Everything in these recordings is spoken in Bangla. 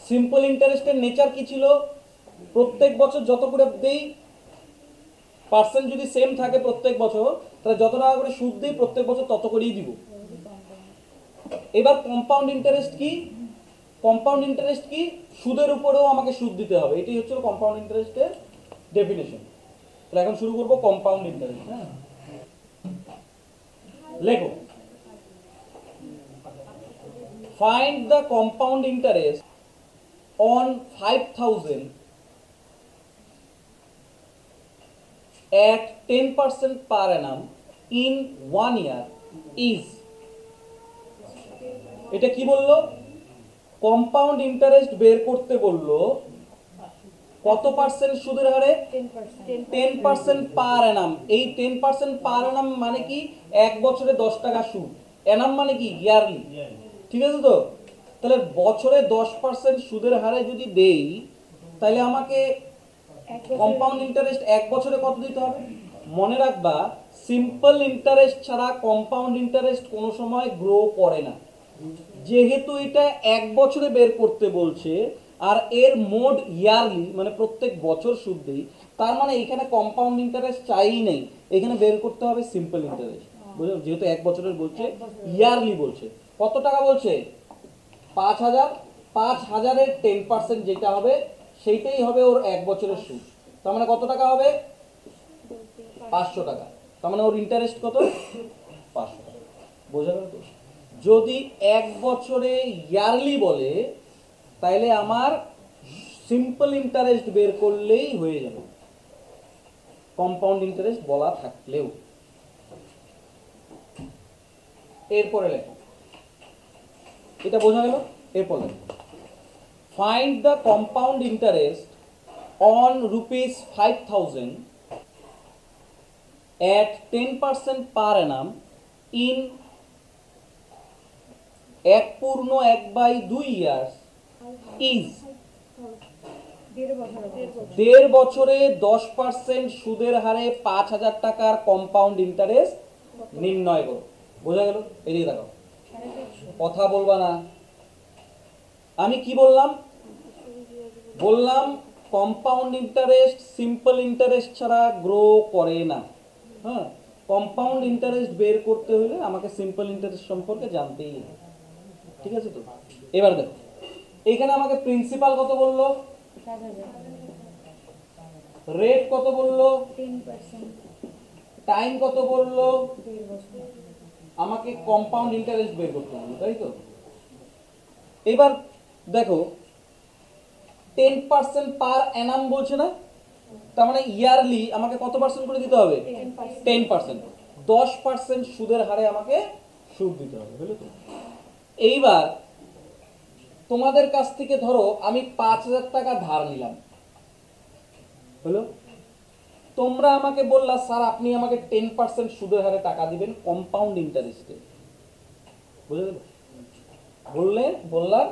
সিম্পল ইন্টারেস্টের নেচার কি ছিল? প্রত্যেক বছর যত করে দেই, পার্সেন্ট যদি সেম থাকে প্রত্যেক বছর, তাহলে যত টাকা করে সুদ দিই প্রত্যেক বছর তত করেই দিব। এবার কম্পাউন্ড ইন্টারেস্ট কি? কম্পাউন্ড ইন্টারেস্ট কি? সুদের উপরেও আমাকে সুদ দিতে হবে। এটাই হচ্ছে কম্পাউন্ড ইন্টারেস্টের ডেফিনেশন। তাহলে এখন শুরু করবো কম্পাউন্ড ইন্টারেস্ট। হ্যাঁ, লেখো, find the compound interest on 5,000 at 10% per annum in 1 year is। এটা কি বললো? কম্পাউন্ড ইন্টারেস্ট বের করতে বললো কত পার্সেন্ট সুদের হারে? 10% পার অ্যানাম। এই 10% পার অ্যানাম মানে কি? এক বছরে 10 টাকা সুদ। অ্যানাম মানে কি? ইয়ারলি। ঠিক আছে তো? তাহলে বছরে 10% সুদের হারে যদি দেই, তাহলে আমাকে কম্পাউন্ড ইন্টারেস্ট এক বছরে কত দিতে হবে? মনে রাখবা, সিম্পল ইন্টারেস্ট ছাড়া কম্পাউন্ড ইন্টারেস্ট কোনো সময় গ্রো করে না। যেহেতু এটা এক বছরে বের করতে বলছে আর এর মোড ইয়ারলি, মানে প্রত্যেক বছর সুদ দেই, তার মানে এখানে কম্পাউন্ড ইন্টারেস্ট চাইই নেই, এখানে বের করতে হবে সিম্পল ইন্টারেস্ট। বুঝলো? যেহেতু এক বছরের বলছে, ইয়ারলি বলছে। কত টাকা বলছে? 5,000। 5,000-এর 10% যেটা হবে সেইটাই হবে ওর এক বছরের সুদ। তার মানে কত টাকা হবে? 500 টাকা। তার মানে ওর ইন্টারেস্ট কত? 500 টাকা। বোঝা গেল তো? যদি এক বছরে ইয়ারলি বলে, তাইলে আমার সিম্পল ইন্টারেস্ট বের করলেই হয়ে যাবে, কম্পাউন্ড ইন্টারেস্ট বলা থাকলেও। এরপরে লেখো, এটা বোঝা গেল? এরপর লেখো, find the compound interest on ₹5,000 at 10% per annum in 1.1/2 years is। 1.5 বছরে 10% সুদের হারে 5,000 টাকার কম্পাউন্ড ইন্টারেস্ট নির্ণয় করো। বোঝা গেল? এদিকে দেখো, কথা বলবা না। আমি কি বললাম? বললাম কম্পাউন্ড ইন্টারেস্ট সিম্পল ইন্টারেস্ট ছাড়া গ্রো করে না। হ্যাঁ, কম্পাউন্ড ইন্টারেস্ট বের করতে হলে আমাকে সিম্পল ইন্টারেস্ট সম্পর্কে জানতেই হবে। ঠিক আছে তো? এবার দেখো, এখানে আমাকে প্রিন্সিপাল কত বললো, রেট কত বললো, টাইম কত বললো, আমাকে কম্পাউন্ড ইন্টারেস্ট বের করতে হবে, তাই তো? এবার দেখো, 10% পার অ্যানাম বলছে না? তার মানে ইয়ারলি আমাকে কত পার্সেন্ট করে দিতে হবে? 10%। 10% সুদের হারে আমাকে সুদ দিতে হবে, বুঝলে তো? এইবার তোমাদের কাছ থেকে ধরো আমি 5,000 টাকা ধার নিলাম, হলো? তোমরা আমাকে বললা স্যার আপনি আমাকে 10% সুদের হারে টাকা দিবেন কম্পাউন্ড ইন্টারেস্টে। বুঝলে? বললাম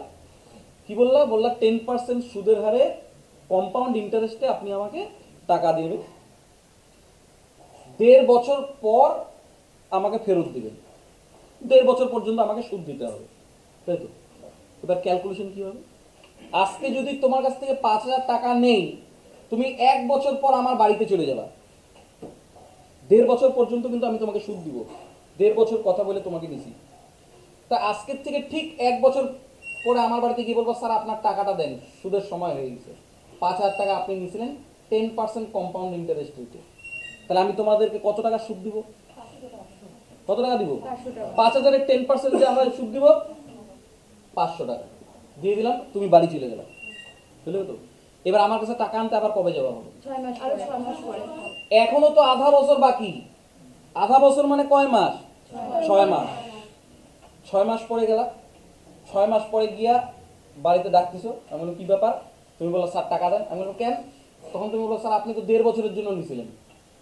কি বললা 10% সুদের হারে কম্পাউন্ড ইন্টারেস্টে আপনি আমাকে টাকা দিবেন, 1.5 বছর পর আমাকে ফেরত দিবেন, 1.5 বছর পর্যন্ত আমাকে সুদ দিতে হবে, তাই তো? এবার ক্যালকুলেশন কি হবে? আজকে যদি তোমার কাছ থেকে 5,000 টাকা নেই, তুমি 1 বছর পর আমার বাড়িতে চলে যাবা, 1.5 বছর পর্যন্ত কিন্তু আমি তোমাকে সুদ দিব। 1.5 বছর কথা বলে তোমাকে দিছি। তা আজকের থেকে ঠিক 1 বছর পরে আমার বাড়িতে গিয়ে বলবো স্যার আপনার টাকাটা দেন, সুদের সময় হয়ে গেছে, 5,000 টাকা আপনি নিয়েছিলেন 10% কম্পাউন্ড ইন্টারেস্ট রেটে, তাহলে আমি তোমাদেরকে কত টাকা সুদ দিব? কত টাকা দিব? 5,000-এর 10% যে আমরা সুদ দিব 500 টাকা দিয়ে দিলাম, তুমি বাড়ি চলে গেলাম, বুঝলে তো? এবার আমার কাছে টাকা আনতে আবার কবে যাওয়া হবে? 6 মাস পরে। এখনো তো আধা বছর বাকি। আধা বছর মানে কয় মাস? 6 মাস। 6 মাস পরে গেলা, 6 মাস পরে গিয়া বাড়িতে ডাকতেছো, আমি বললাম কি ব্যাপার? তুমি বললো স্যার টাকা দেন। আমি বললাম কেন? তখন তুমি বললো স্যার আপনি তো 1.5 বছরের জন্য নিয়েছিলেন,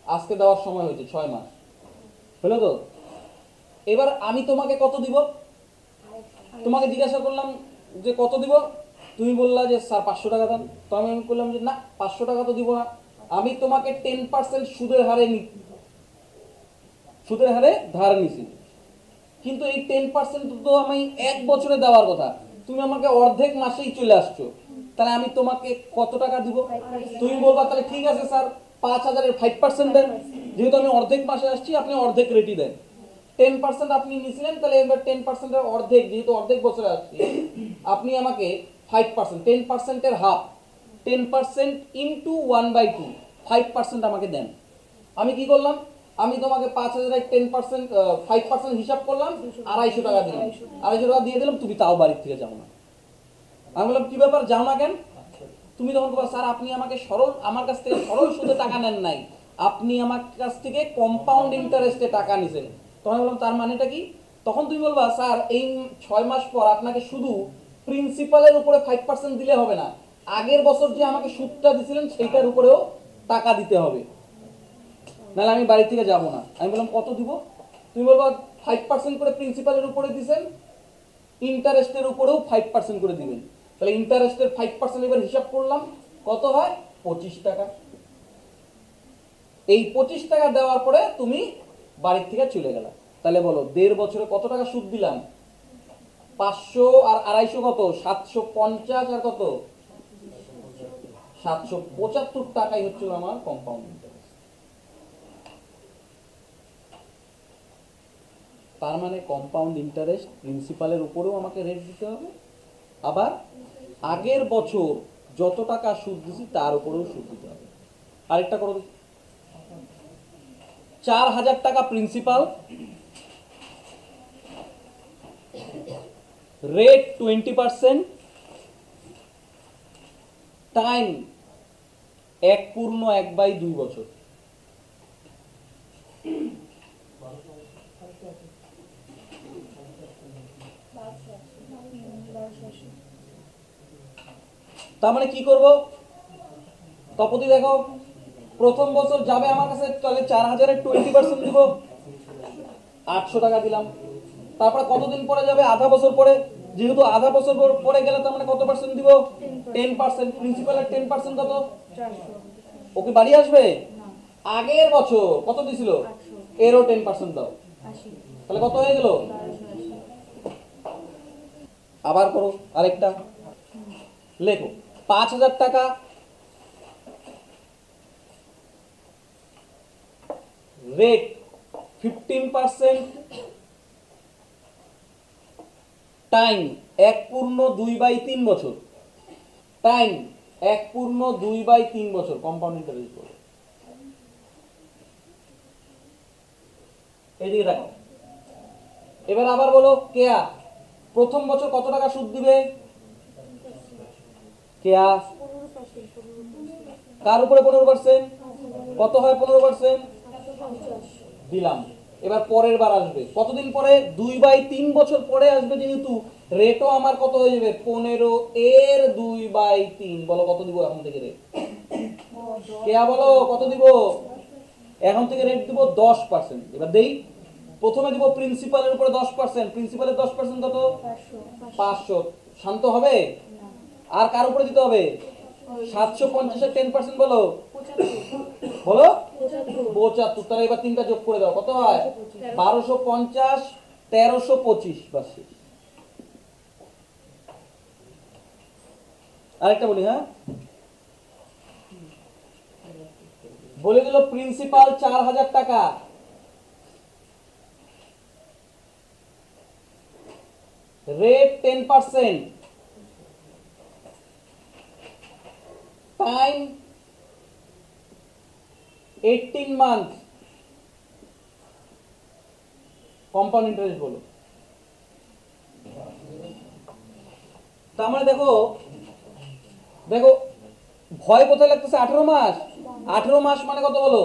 আজকে দেওয়ার সময় হয়েছে 6 মাস, হলো তো? এবার আমি তোমাকে কত দিব? তোমাকে জিজ্ঞাসা করলাম যে কত দিব, তুমি বললা যে স্যার 500 টাকা দেন। তো আমি বললাম যে না 500 টাকা তো দিব না, আমি তোমাকে 10% সুদের হারে ধার নিছি, কিন্তু এই 10% তো আমি 1 বছরে দেওয়ার কথা, তুমি আমাকে অর্ধেক মাসেই চলে আসছো, তাহলে আমি তোমাকে কত টাকা দিব? তুমি বলবা তাহলে ঠিক আছে স্যার 5,000-এর 5% দেন, যেহেতু আমি অর্ধেক মাসে আসছি আপনি অর্ধেক রেটই দেন। 10% আপনি নিয়েছিলেন, তাহলে এবার 10%-এর অর্ধেক, যেহেতু অর্ধেক বছরে আসছি, আপনি আমাকে 5%, 10%-এর হাফ, 10% ইন্টু 1/2, 5% আমাকে দেন। আমি কি করলাম, আমি তোমাকে 5,000-এর 10%, 5% হিসাব করলাম, 250 টাকা দিলাম, 250 টাকা দিয়ে দিলাম, তুমি তাও বাড়ির থেকে যাও না। আমি বললাম কি ব্যাপার, যাও না কেন? তুমি তখন বলো স্যার আপনি আমাকে সরল, আমার কাছ থেকে সরল সুদে টাকা নেন নাই, আপনি আমার কাছ থেকে কম্পাউন্ড ইন্টারেস্টে টাকা নিছেন। তখন বললাম তার মানেটা কি? তখন তুমি বলবা স্যার এই 6 মাস পর আপনাকে শুধু প্রিন্সিপালের উপরে 5% দিলে হবে না, আগের বছর যে আমাকে সুদটা দিছিলেন সেইটার উপরেও টাকা দিতে হবে, নাহলে আমি বাড়ি থেকে যাব না। আমি বললাম কত দিব? তুমি বলবা 5% করে প্রিন্সিপালের উপরে দিছেন, ইন্টারেস্টের উপরেও 5% করে দিবেন। তাহলে ইন্টারেস্টের 5% এবার হিসাব করলাম, কত হয়? 25 টাকা। এই 25 টাকা দেওয়ার পরে তুমি বাড়ির থেকে চলে গেলা। তাহলে বলো 1.5 বছরে কত টাকা সুদ দিলাম? 500 আর 250 কত? 750 আর কত? 775 টাকাই হচ্ছে আমার কম্পাউন্ড ইন্টারেস্ট। তার মানে কম্পাউন্ড ইন্টারেস্ট প্রিন্সিপালের উপরেও আমাকে রেট দিতে হবে, আবার আগের বছর যত টাকা সুদ দিছি তার উপরেও সুদ দিতে হবে। আরেকটা করো, 4,000 টাকা প্রিন্সিপাল, রেট 20%, টাইম 1/2 বছর। তার মানে কি করব? তপতি দেখো, প্রথম বছর যাবে আমার কাছে, তাহলে 4,000-এর 20% দিব, 800 টাকা দিলাম। তারপরে কতদিন পরে যাবে? আধা বছর পরে, যেহেতু আধা বছর পরে গেলে তার মানে কত পার্সেন্ট দিব? 10%। প্রিন্সিপালের 10% কত? ওকে বাড়ি আসবে? আগের বছর কত দিছিল? এরও 10% দাও, তাহলে কত হয়ে গেল? আবার করো আরেকটা, লেখো 5,000 টাকা, রেট 15%, টাইম 1/2/3 বছর, টাইম 1/2/3 বছর কম্পাউন্ড ইন্টারেস্ট বলে। এদিকে দেখো, এবার আবার বলো কেয়া প্রথম বছর কত টাকা সুদ দিবে? কেয়া কার উপরে 15%? কত হয় 15%? দিলাম। এবার পরের বার আসবে কতদিন পরে? 2/3 বছর পরে আসবে, যেহেতু রেটও আমার কত হয়ে যাবে? 15 এর 2/3। বলো কত দিব এখন থেকে রেট? কেয়া বলো কত দিব? এখন থেকে রেট দিব 10%। এবার দেই, প্রথমে দিব প্রিন্সিপালের উপরে 10%, প্রিন্সিপালের 10% কত? 500। শান্ত হবে? আর কার উপরে দিতে হবে? 750-এর 10% বলো, বলো 75। তাহলে এবার তিনটা যোগ করে দাও, কত হয়? 1250, 1325। বাস। আরেকটা বলি, হ্যাঁ বলে দিল প্রিন্সিপাল 4,000 টাকা, rate 10%, time 18 month, compound interest বলো। তার মানে দেখো দেখো ভয় কোথায় লাগতেছে? 18 মাস। 18 মাস মানে কত বলো?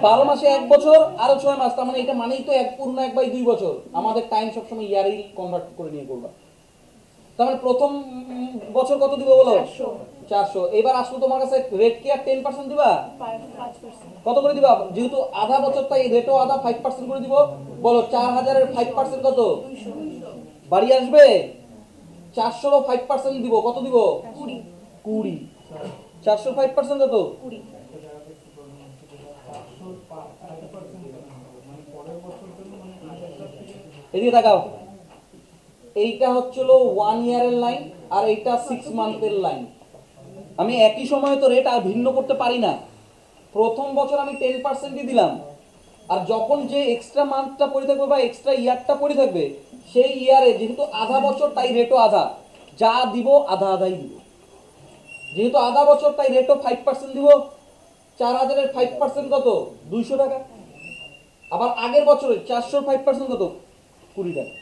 12 মাসে 1 বছর আরো 6 মাস, তার মানে এটা মানেই তো 1/2 বছর। আমাদের টাইম সবসময় ইয়ারেই কনভার্ট করে নিয়ে করবা। তার মানে প্রথম বছর কত দিব বলো? 400। এবার আসলো তোমার কাছে রেট কি আর 10% দিবা? কত করে দিবা? যেহেতু আধা বছর তাই রেটও আধা 5% করে দিব। বলো 4,000-এর 5% কত? বাড়ি আসবে? 400-রও 5% দিব, কত দিব? 20। 400 5% কত? 20। এদিকে তাকাও, এইটা হচ্ছিল 1 ইয়ারের লাইন আর এইটা 6 মান্থের লাইন। আমি একই সময়ে তো রেট আর ভিন্ন করতে পারি না। প্রথম বছর আমি 10%ই দিলাম, আর যখন যে এক্সট্রা মান্থটা পড়ে থাকবে বা এক্সট্রা ইয়ারটা পড়ে থাকবে সেই ইয়ারে যেহেতু আধা বছর তাই রেটও আধা, যা দিব আধা আধাই দিব। যেহেতু আধা বছর তাই রেটও 5% দিব। 4000-এর 5% কত? 200 টাকা। আবার আগের বছরে 400-র 5% কত? 20 টাকা।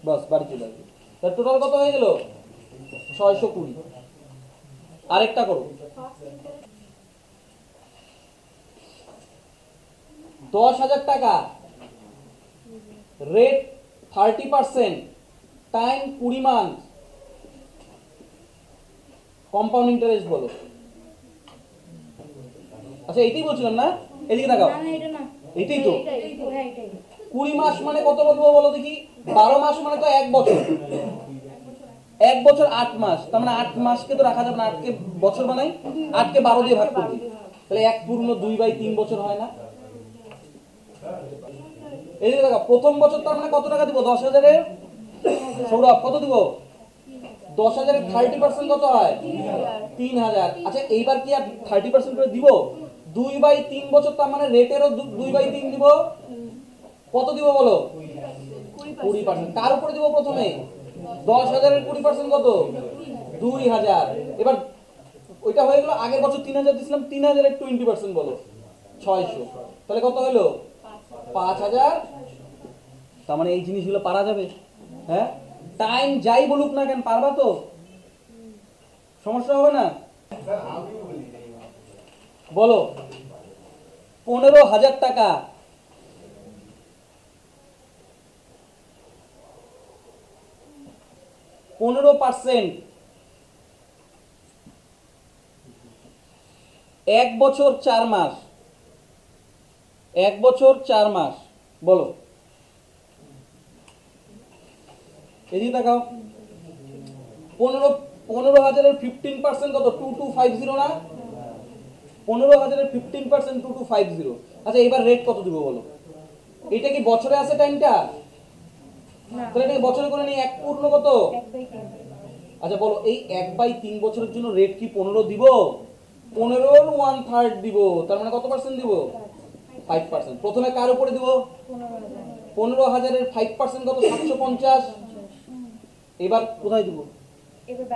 বাস বাড়ি চলে আসবে। তার টোটাল কত হয়ে গেল? 620। আরেকটা করো, 10,000 টাকা, rate 30%, time 20 month, compound interest বলো। আচ্ছা এইটাই বলছিলাম না? এদিকে তাকাও, এইটাই তো। 20 মাস মানে কত বলবো বলো দেখি? 12 মাস মানে তো 1 বছর। 1 বছর 8 মাস, তার মানে 8 মাসকে তো রাখা যাবে না, 8কে বছর বানাই, 8কে 12 দিয়ে ভাগ করি, তাহলে 1 পূর্ণ 2/3 বছর হয় না? এই যে দেখো প্রথম বছর তার মানে কত টাকা দিব? 10,000-এর সৌরভ কত দিব? 10,000-এর 30% কত হয়? 3,000। আচ্ছা এইবার কি আর 30% করে দিব? 2/3 বছর, তার মানে রেটেরও 2/3 দিব। কত দিব বলো? 20%। কার উপরে দিব প্রথমে? 10,000-এর 20% কত? 2,000। এবার ওইটা হয়ে গেল, আগের বছর 3,000 দিছিলাম, 3,000-এর 20% বলো, 600। তাহলে কত হলো? 5,000। তার মানে এই জিনিসগুলো পারা যাবে। হ্যাঁ, টাইম যাই বলুক না কেন পারবা তো, সমস্যা হবে না। বলো 15,000 টাকা, 15%, 1 বছর 4 মাস, 1 বছর 4 মাস বলো। এদিকে তাকাও, 15,000-এর 15% কত? 2250 না? 15,000-এর 15% 2250। আচ্ছা এবার রেট কত দিব বলো? এটা কি বছরে আছে টাইমটা? তাহলে এটাকে বছরে করে নিই, 1 পূর্ণ কত? আচ্ছা বলো এই 1/3 বছরের জন্য রেট কি 15 দিব? 15-র 1/3 দিব, তার মানে কত পার্সেন্ট দিব? 5%। প্রথমে কার উপরে দিব? 15,000-এর 5% কত? 750। এবার কোথায় দিব? এবার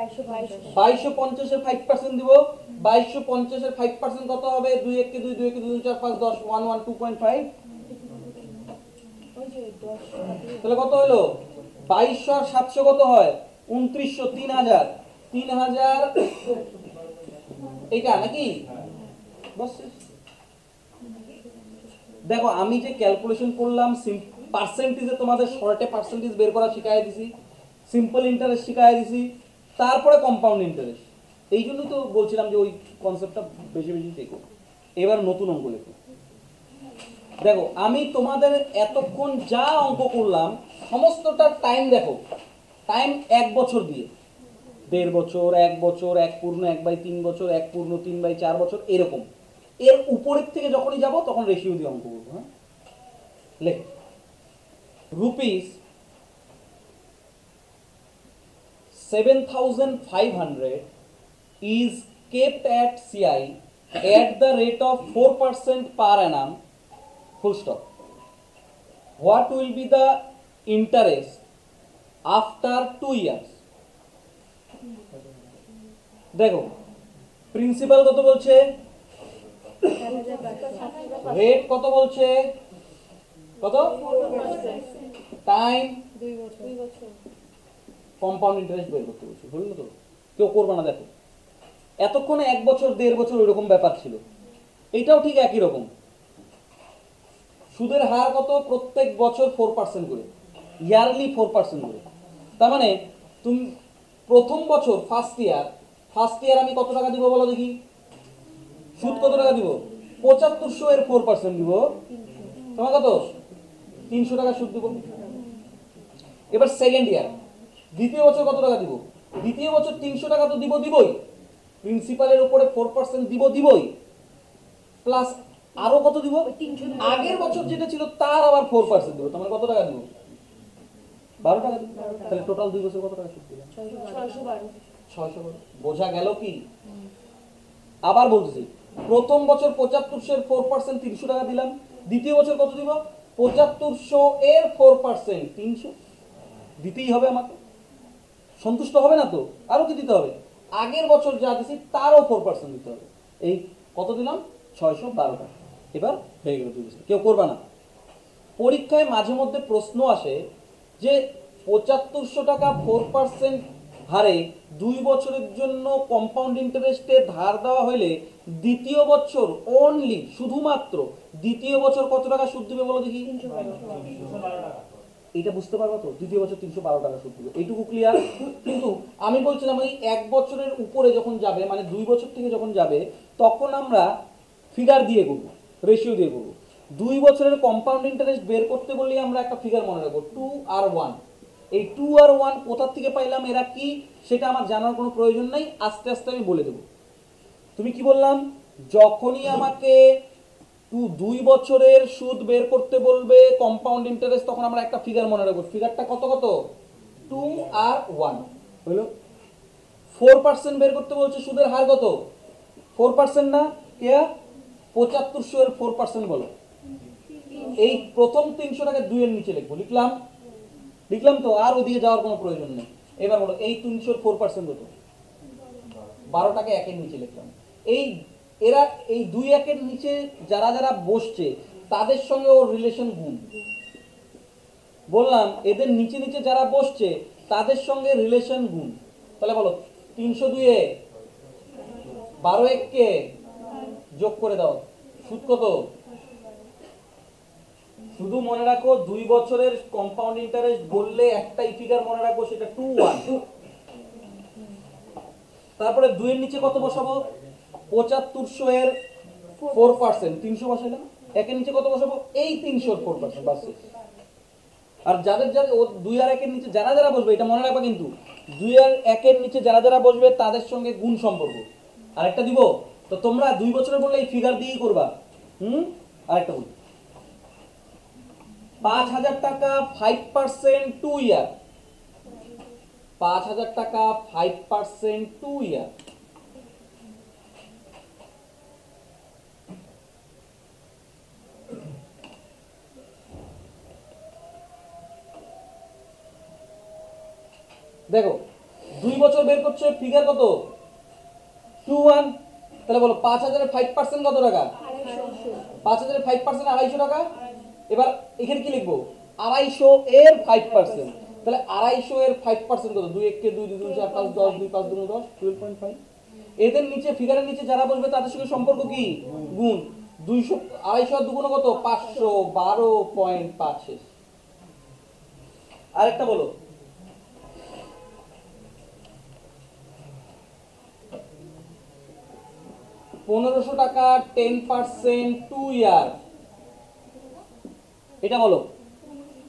2250-এর 5% দিব। 2250-এর 5% কত হবে? 2 1 কে 2, 2 1 কে 2, 2 4 5 10, 1 1 2.5। তাহলে কত হলো? 2200 আর 700 কত হয়? 2900। 3,000, 3,000 এইটা নাকি? বাস দেখো আমি যে ক্যালকুলেশন করলাম, পার্সেন্টেজে তোমাদের শর্টে পার্সেন্টেজ বের করা শিখাই দিছি, সিম্পল ইন্টারেস্ট শিখাই দিছি, তারপরে কম্পাউন্ড ইন্টারেস্ট। এই জন্যই তো বলছিলাম যে ওই কনসেপ্টটা বেশি বেশি শেখো। এবার নতুন অঙ্ক লেখো। দেখো আমি তোমাদের এতক্ষণ যা অঙ্ক করলাম সমস্তটা টাইম দেখো, টাইম 1 বছর দিয়ে, 1.5 বছর, 1 বছর, 1 পূর্ণ 1/3 বছর, 1 পূর্ণ 3/4 বছর, এরকম। এর উপরের থেকে যখনই যাব তখন রেশিও দিয়ে অঙ্ক করবো। হ্যাঁ লেখ, rupees 7,500 is kept at CI at the rate of 4% per annum, full stop. What will be the interest after 2 years? দেখো প্রিন্সিপাল কত বলছে, রেট কত বলছে, কত, টাইম 2 বছর, কম্পাউন্ড ইন্টারেস্ট বের করতে বলছে। বুঝলো তো? কেউ করবে না। দেখো এতক্ষণে 1 বছর 1.5 বছর ওইরকম ব্যাপার ছিল, এইটাও ঠিক একই রকম। সুদের হার কত? প্রত্যেক বছর 4% করে, ইয়ারলি 4% করে। তার মানে তুমি প্রথম বছর ফার্স্ট ইয়ার আমি কত টাকা দিব বলো দেখি? সুদ কত টাকা দিব? 7500 এর 4% দিব, তোমার কত? 300 টাকা সুদ দিব। এবার সেকেন্ড ইয়ার, দ্বিতীয় বছর কত টাকা দিব? দ্বিতীয় বছর 300 টাকা তো দিবই, প্রিন্সিপালের উপরে 4% দিবই, প্লাস আরো কত দিব? আগের বছর যেটা ছিল তার আবার 4% দিব, তোমার কত টাকা দিব? 12 টাকা দিলাম। তাহলে টোটাল 2 বছর কত টাকা সুদ দিলাম? 612 600। বোঝা গেল কি? আবার বলতেছি, প্রথম বছর 7500 এর 4% 300 টাকা দিলাম, দ্বিতীয় বছর কত দিব? 7500 এর 4% 300 দিতেই হবে আমাকে। সন্তুষ্ট হবে না তো, আরো কি দিতে হবে? আগের বছর যা দিছি তারও 4% দিতে হবে। এই কত দিলাম? 612 টাকা। এবার হয়ে গেল 2 বছর। কেউ করবা না। পরীক্ষায় মাঝে মধ্যে প্রশ্ন আসে যে 7500 টাকা 4% হারে 2 বছরের জন্য কম্পাউন্ড ইন্টারেস্টে ধার দেওয়া হলে দ্বিতীয় বছর অনলি শুধুমাত্র দ্বিতীয় বছর কত টাকা সুদ দিবে বলো দেখি? 312 এটা বুঝতে পারবো তো? দ্বিতীয় বছর 312 টাকা সুদ দিবে, এইটুকু ক্লিয়ার? কিন্তু আমি বলছিলাম এই 1 বছরের উপরে যখন যাবে, মানে 2 বছর থেকে যখন যাবে, তখন আমরা ফিগার দিয়ে করবো, রেশিও দিয়ে করবো। 2 বছরের কম্পাউন্ড ইন্টারেস্ট বের করতে বললেই আমরা একটা ফিগার মনে রাখবো, 2R1। এই 2R1 কোথা থেকে পাইলাম, এরা কি, সেটা আমার জানার কোনো প্রয়োজন নাই, আস্তে আস্তে আমি বলে দেবো। তুমি কি বললাম? যখনই আমাকে 2 বছরের সুদ বের করতে বলবে কম্পাউন্ড ইন্টারেস্ট, তখন আমরা একটা ফিগার মনে রাখবো। ফিগারটা কত কত? 2R1 হলো। 4% বের করতে বলছে, সুদের হার কত? 4% না কে? 7500 এর 4% বলো। এই প্রথম 300 টাকা 2 এর নিচে লিখবো। লিখলাম? লিখলাম তো, আর ওইদিকে যাওয়ার কোনো প্রয়োজন নেই। এবার বলো এই 300 এর 4% কত? 12 টাকা 1 এর নিচে লিখলাম। এই এরা এই 2 1 এর নিচে যারা যারা বসছে তাদের সঙ্গে ওর রিলেশন গুণ। বললাম এদের নিচে নিচে যারা বসছে তাদের সঙ্গে রিলেশন গুণ। তাহলে বলো 302 এ 12 1 কে যোগ করে দাও, সুদ কত? শুধু মনে রাখো 2 বছরের কম্পাউন্ড ইন্টারেস্ট বললে একটাই ফিগার মনে রাখবো, সেটা 21। তারপরে 2 এর নিচে কত বসাবো? 7500 এর 4%, 300 বসাইলাম। 1 এর নিচে কত বসাবো? এই 300 এর 4%, বাস। আর যাদের যাদের 2 আর 1 এর নিচে যারা যারা বসবে, এটা মনে রাখবা কিন্তু, 2 আর 1 এর নিচে যারা যারা বসবে তাদের সঙ্গে গুণ সম্পর্ক। আরেকটা দিব তো, তোমরা 2 বছরের বললে এই ফিগার দিয়েই করবা। আরেকটা বলি, 5000 টাকা 5% 2 ইয়ার। 5000 টাকা 5% 2 ইয়ার। দেখো 2 বছর বের করছে, ফিগার কত? 21। তাহলে বলো 5000 এর 5% কত টাকা? 5000 এর 5% 250 টাকা। এবার এখানে কি লিখবো? 250 এর 5%। তাহলে 250 এর 5% কত? 2 1 কে 2 2 4 5 10 2 5 2 10 12.5। এদের নিচে ফিগারের নিচে যারা বসবে তাদের সঙ্গে সম্পর্ক কি? গুণ। 200 250 আর দুগুণ কত? 512.5 শেষ। আরেকটা বলো, 1500 টাকা 10% 2 ইয়ার। এটা বলো,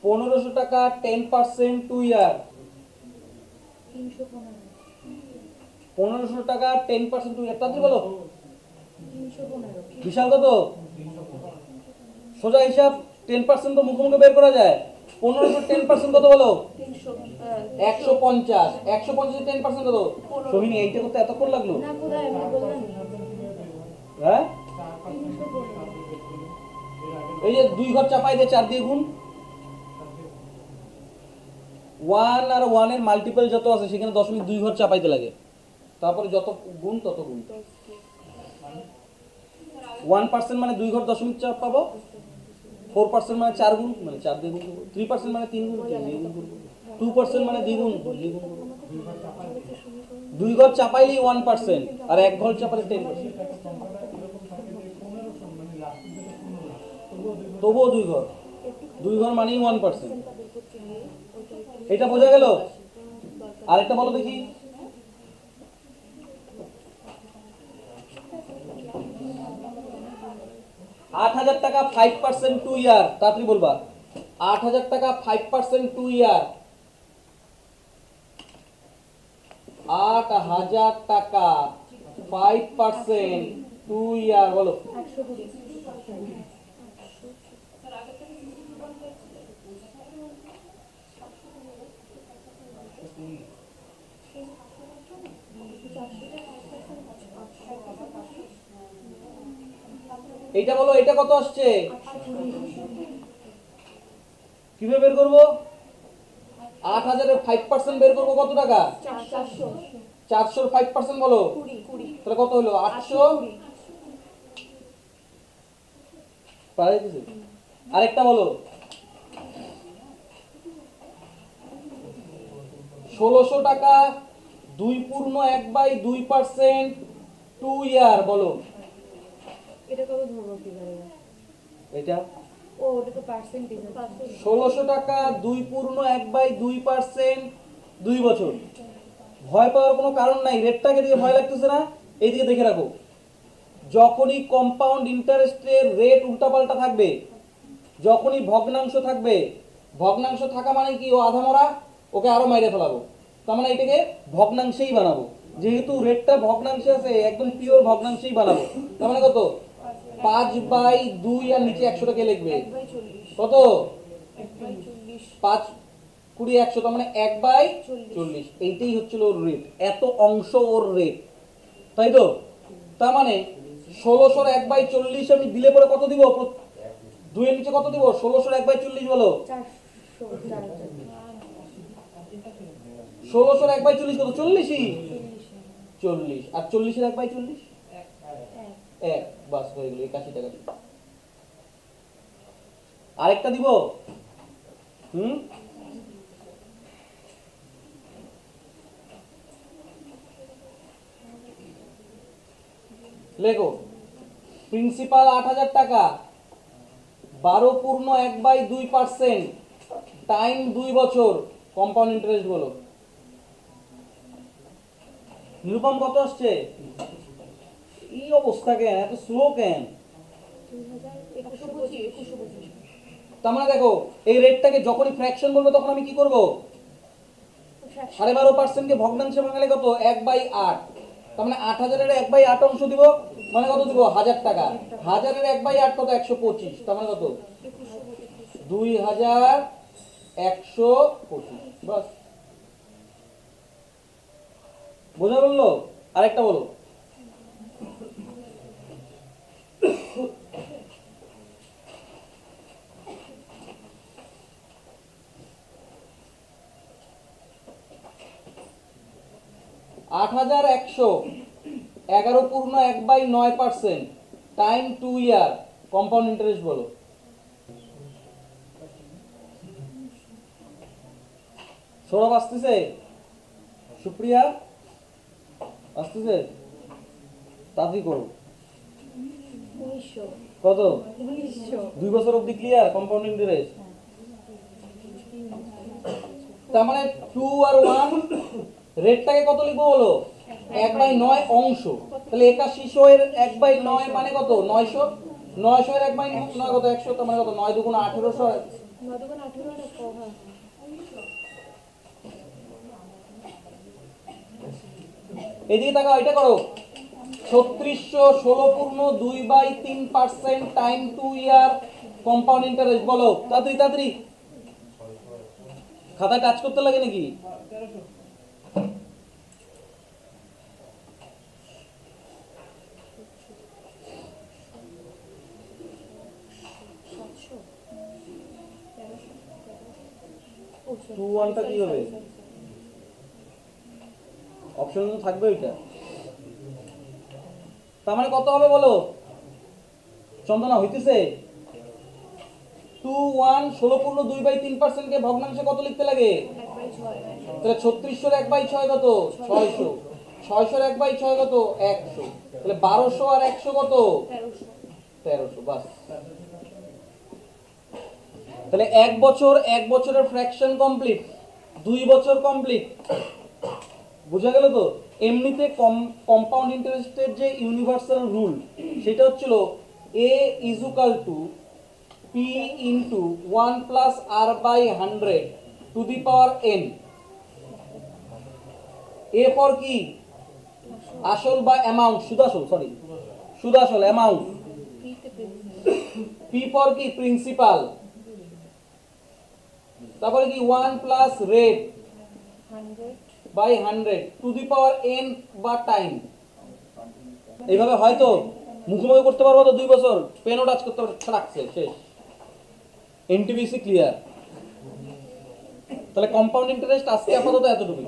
1500 টাকা 10% 2 ইয়ার। 1500 টাকা 10% 2 ইয়ার, তাড়াতাড়ি বলো। 315 বিশাল কত? সোজা হিসাব 10% তো মুখে মুখে বের করা যায়। 1500 10% কত বলো? 150। 150 10% কত? সোহিনী এইটা করতে এতক্ষণ লাগলো? না কোথায় আপনি বললেন? হ্যাঁ, 315 এই যে 2 ঘর চাপাই দিয়ে 4 দিয়ে গুণ। 1 আর 1 এর মাল্টিপল যত আছে সেখানে 0.2 ঘর চাপাইতে লাগে, তারপরে যত গুণ তত গুণ। 1% মানে 2 ঘর 0.4 পাবো। 4% মানে 4 গুণ, মানে 4 দিয়ে গুণ করবো। 3% মানে 3 গুণ, 3 দিয়ে গুণ করবো। 2% মানে 2 গুণ, 2 দিয়ে গুণ করবো। 2 ঘর চাপাইলেই 1%, আর 1 ঘর চাপালে 10%। তবুও 2 ঘর, 2 ঘর মানেই 1%। এটা বোঝা গেল? আরেকটা বলো দেখি। 8000 টাকা 5% 2 ইয়ার, তাড়াতাড়ি বলবা। 8000 টাকা 5% 2 ইয়ার। 8000 টাকা 5% 2 ইয়ার, বলো। 120 এইটা বলো, এটা কত আসছে? কিভাবে বের করবো? 8,000-এর 5% বের করবো কত টাকা? 400-র 5% বলো, তাহলে কত হলো? 800। পারে কিছু? আরেকটা বলো, 1600 টাকা 2/1/2% 2 ইয়ার বলো। এটা কত ধরবো কিভাবে? এটা ও ওটা তো পার্সেন্টেজ। 1600 টাকা 2/1/2% 2 বছর। ভয় পাওয়ার কোনো কারণ নাই, রেটটাকে দিয়ে ভয় লাগতেছে না? এইদিকে দেখে রাখো, যখনই কম্পাউন্ড ইন্টারেস্টের রেট উল্টাপাল্টা থাকবে, যখনই ভগ্নাংশ থাকবে, ভগ্নাংশ থাকা মানে কি? ও আধা মরা, ওকে আরো মাইরে ফেলাবো, তার মানে এটাকে ভগ্নাংশেই বানাবো। যেহেতু রেটটা ভগ্নাংশে আছে, একদম পিওর ভগ্নাংশেই বানাবো। তার মানে কত? 5/2 আর নিচে 100টাকে লিখবে কত? 5 20 100, তার মানে 1/40। এইটাই হচ্ছিল ওর রেট, এত অংশ ওর রেট, তাই তো? তার মানে 1600-র 1/40 আমি দিলে পরে কত দিব? 2 এর নিচে কত দিব? 1600-র 1/40 বলো। 1600-র 1/40 কত? 40ই। 40 আর 40-এর 1/40 1, বাস হয়ে গেল 81 টাকা। আরেকটা দিব। লেখো, প্রিন্সিপাল 8,000 টাকা, 12/1/2% টাইম 2 বছর, কম্পাউন্ড ইন্টারেস্ট বলো। নিরুপম কত আসছে? এই অবস্থা কেন, এত স্লো কেন? তার মানে দেখো, এই রেটটাকে যখনই ফ্র্যাকশন বলবো তখন আমি কি করব? 12.5%কে ভগ্নাংশে ভাঙালে কত? 1/8। তার মানে 8,000-এর 1/8 অংশ দিব, মানে কত দিব? 1000 টাকা। 1000-এর 1/8 কত? 125। তার মানে কত? 2125। বাস, বোঝা বললো? আরেকটা বলো, আট 1111/9% টাইম 2 ইয়ার, কম্পাউন্ড ইন্টারেস্ট বলো। সৌরভ আসতেছে? সুপ্রিয়া আসতেছে? তাড়াতাড়ি করো। 1900। কত? 1900। 2 বছর অবধি ক্লিয়ার কম্পাউন্ড ইন্টারেস্ট। তার মানে 2 আর 1 রেটটাকে কত লিখবো বলো? 1/9 অংশ। তাহলে 8100 এর 1/9 মানে কত? 900। 900 এর 1/9 কত? 100। তার মানে কত? 9 2 1800। 9 2 18 এটা কত? এদিকে তাকাও, এটা করো। 3600 16/2/3% টাইম 2 ইয়ার, কম্পাউন্ড ইন্টারেস্ট বলো। তাড়াতাড়ি তাড়াতাড়ি, খাতায় টাচ করতে লাগে নাকি? টু ওয়ানটা কি হবে? অপশন তো থাকবে ওইটা। তার মানে কত হবে বলো? চন্দনা হইতেছে? 2 1 16/2/3%কে ভগ্নাংশে কত লিখতে লাগে? 1/6। তাহলে 3600-র 1/6 কত? 600। 600-র 1/6 কত? 100। তাহলে 1200 আর 100 কত? 1300। বাস, তাহলে 1 বছর, 1 বছরের ফ্র্যাকশন কমপ্লিট, 2 বছর কমপ্লিট। বুঝা গেল তো? এমনিতে কম্পাউন্ড ইন্টারেস্টের যে ইউনিভার্সাল রুল, সেটা হচ্ছিল a is equal to p into 1 plus r by 100 to the power n। a for কি? আসল বা অ্যামাউন্ট, সুদাসল, সরি সুদাসল অ্যামাউন্ট। p for কি? প্রিন্সিপাল। তারপরে কি? 1 plus rate by 100 to the power n বা টাইম। এইভাবে হয়তো মুখোমুখি করতে পারবো তো 2 বছর, পেনও টাচ করতে পারবো, রাখছে শেষ। NTPC clear. তাহলে কম্পাউন্ড ইন্টারেস্ট আজকে আপাতত এতটুকুই।